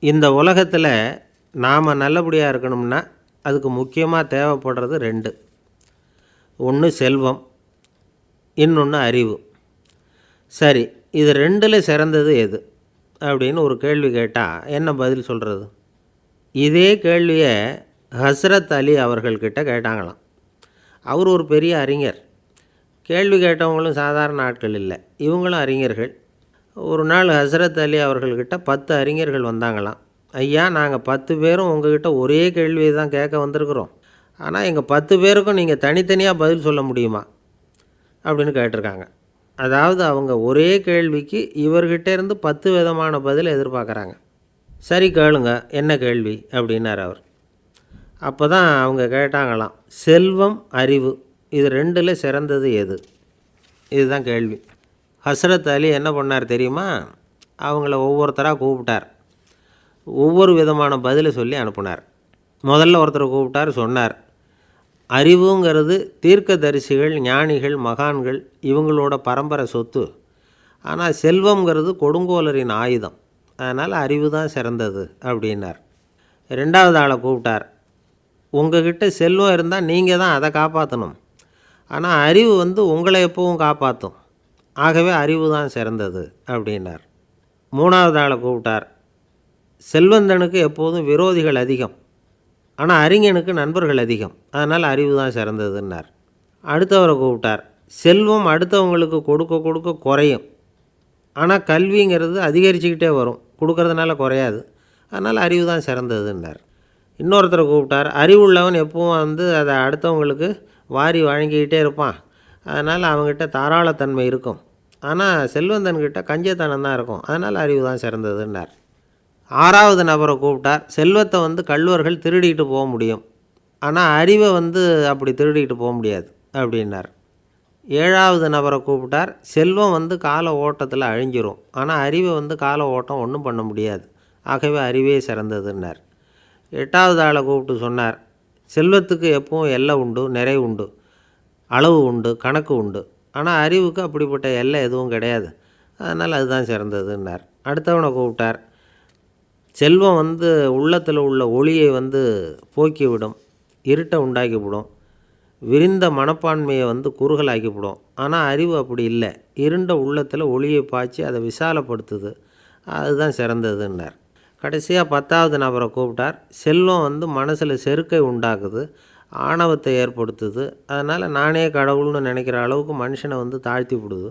இந்த உலகத்தில் நாம் நல்லபடியாக இருக்கணும்னா அதுக்கு முக்கியமாக தேவைப்படுறது 2. ஒன்று செல்வம், இன்னொன்று அறிவு. சரி, இது 2ல் சிறந்தது எது அப்படின்னு ஒரு கேள்வி கேட்டால் என்ன பதில் சொல்கிறது? இதே கேள்வியை ஹஸ்ரத் அலி அவர்கள்கிட்ட கேட்டாங்களாம். அவர் ஒரு பெரிய அறிஞர். கேள்வி கேட்டவங்களும் சாதாரண ஆட்கள் இல்லை, இவங்களும் அறிஞர்கள். ஒரு நாள் ஹஸ்ரத் அலி அவர்கள்கிட்ட 10 அறிஞர்கள் வந்தாங்களாம். ஐயா, நாங்கள் 10 பேரும் உங்ககிட்ட ஒரே கேள்வியை தான் கேட்க வந்திருக்கிறோம். ஆனால் எங்கள் 10 பேருக்கும் நீங்கள் தனித்தனியாக பதில் சொல்ல முடியுமா அப்படின்னு கேட்டிருக்காங்க. அதாவது அவங்க ஒரே கேள்விக்கு இவர்கிட்ட இருந்து 10 விதமான பதில் எதிர்பார்க்குறாங்க. சரி கேளுங்க, என்ன கேள்வி அப்படின்னார் அவர். அப்போ தான் அவங்க கேட்டாங்களாம், செல்வம், அறிவு இது 2ல் சிறந்தது எது? இதுதான் கேள்வி. ஹஸ்ரத் அலி என்ன பண்ணார் தெரியுமா? அவங்கள ஒவ்வொருத்தராக கூப்பிட்டார். ஒவ்வொரு விதமான பதிலை சொல்லி அனுப்புனார். முதல்ல ஒருத்தரை கூப்பிட்டார், சொன்னார், அறிவுங்கிறது தீர்க்கதரிசிகள், ஞானிகள், மகான்கள் இவங்களோட பரம்பரை சொத்து. ஆனால் செல்வங்கிறது கொடுங்கோலரின் ஆயுதம். அதனால் அறிவு தான் சிறந்தது அப்படின்னார். 2வது ஆளை கூப்பிட்டார். உங்ககிட்ட செல்வம் இருந்தால் நீங்கள் தான் அதை காப்பாற்றணும். ஆனால் அறிவு உங்களை எப்பவும் காப்பாற்றும். ஆகவே அறிவு தான் சிறந்தது அப்படின்னார். 3வது ஆளை கூப்பிட்டார். செல்வந்தனுக்கு எப்போதும் விரோதிகள் அதிகம், ஆனால் அறிஞனுக்கு நண்பர்கள் அதிகம். அதனால் அறிவு தான் சிறந்ததுன்னார். அடுத்தவரை கூப்பிட்டார். செல்வம் அடுத்தவங்களுக்கு கொடுக்க கொடுக்க குறையும், ஆனால் கல்விங்கிறது அதிகரிச்சுக்கிட்டே வரும், கொடுக்கறதுனால குறையாது. அதனால் அறிவு தான் சிறந்ததுன்னார். இன்னொருத்தரை கூப்பிட்டார். அறிவுள்ளவன் எப்பவும் அதை அடுத்தவங்களுக்கு வாரி வழங்கிக்கிட்டே இருப்பான். அதனால் அவங்ககிட்ட தாராளத்தன்மை இருக்கும். ஆனால் செல்வந்தன்கிட்ட கஞ்சத்தனம் தான் இருக்கும். அதனால் அறிவு தான் சிறந்ததுன்னார். 6வது நபரை கூப்பிட்டார். செல்வத்தை கள்வர்கள் திருடிட்டு போக முடியும், ஆனால் அறிவை அப்படி திருடிட்டு போக முடியாது அப்படின்னார். 7வது நபரை கூப்பிட்டார். செல்வம் கால ஓட்டத்தில் அழிஞ்சிரும், ஆனால் அறிவை கால ஓட்டம் ஒன்றும் பண்ண முடியாது. ஆகவே அறிவே சிறந்ததுன்னார். 8வது ஆளை கூப்பிட்டு சொன்னார், செல்வத்துக்கு எப்பவும் எல்லை உண்டு, நிறை உண்டு, அளவு உண்டு, கணக்கு உண்டு. ஆனால் அறிவுக்கு அப்படிப்பட்ட எல்லை எதுவும் கிடையாது. அதனால் அதுதான் சிறந்ததுன்னார். அடுத்தவனை கூப்பிட்டார். செல்வம் உள்ளத்தில் உள்ள ஒளியை போக்கிவிடும், இருட்டை உண்டாக்கிவிடும், விரிந்த மனப்பான்மையை குறுகலாக்கிவிடும். ஆனால் அறிவு அப்படி இல்லை, இருண்ட உள்ளத்தில் ஒளியை பாய்ச்சி அதை விசாலப்படுத்துது. அதுதான் சிறந்ததுன்னார். கடைசியாக 10வது நபரை கூப்பிட்டார். செல்வம் மனசில் செருக்கை உண்டாக்குது, ஆணவத்தை ஏற்படுத்துது. அதனால் நானே கடவுள்னு நினைக்கிற அளவுக்கு மனுஷனை தாழ்த்தி விடுது.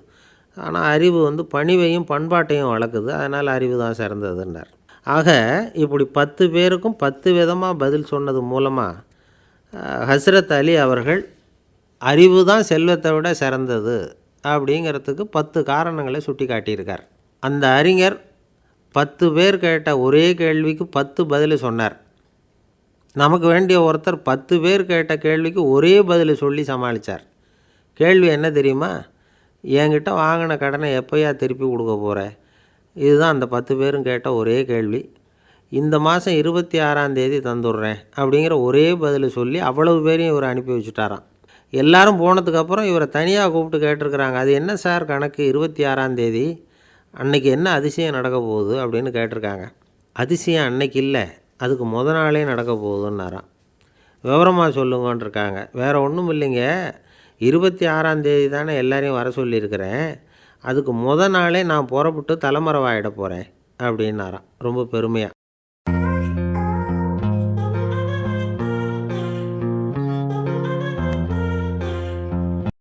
ஆனால் அறிவு பணிவையும் பண்பாட்டையும் வளர்க்குது. அதனால் அறிவு தான் சிறந்ததுன்னார். ஆக இப்படி 10 பேருக்கும் 10 விதமாக பதில் சொன்னது மூலமாக ஹஸ்ரத் அலி அவர்கள் அறிவு தான் செல்வத்தை விட சிறந்தது அப்படிங்கிறதுக்கு 10 காரணங்களை சுட்டி காட்டியிருக்கார். அந்த அறிஞர் 10 பேர் கேட்ட ஒரே கேள்விக்கு 10 பதில் சொன்னார். நமக்கு வேண்டிய ஒருத்தர் 10 பேர் கேட்ட கேள்விக்கு ஒரே பதில் சொல்லி சமாளித்தார். கேள்வி என்ன தெரியுமா? என்கிட்ட வாங்கின கடனை எப்போயா திருப்பி கொடுக்க போகிற? இதுதான் அந்த 10 பேரும் கேட்ட ஒரே கேள்வி. இந்த மாதம் 26ஆம் தேதி தந்துடுறேன் அப்படிங்கிற ஒரே பதில் சொல்லி அவ்வளவு பேரையும் இவர் அனுப்பி வச்சுட்டாராம். எல்லாரும் போனதுக்கப்புறம் இவரை தனியாக கூப்பிட்டு கேட்டிருக்கிறாங்க. அது என்ன சார் கணக்கு, 26ஆம் தேதி அன்னைக்கு என்ன அதிசயம் நடக்க போகுது அப்படின்னு கேட்டிருக்காங்க. அதிசயம் அன்னைக்கு இல்லை, அதுக்கு நாளே நடக்க போகுதுன்னாராம். விவரமாக சொல்லுங்கன்றிருக்காங்க. வேறு ஒன்றும் இல்லைங்க, 26ஆம் தேதி தானே எல்லாரையும் வர சொல்லியிருக்கிறேன், அதுக்கு நாளே நான் புறப்பட்டு தலைமறைவாயிட போகிறேன் அப்படின்னாராம் ரொம்ப பெருமையாக.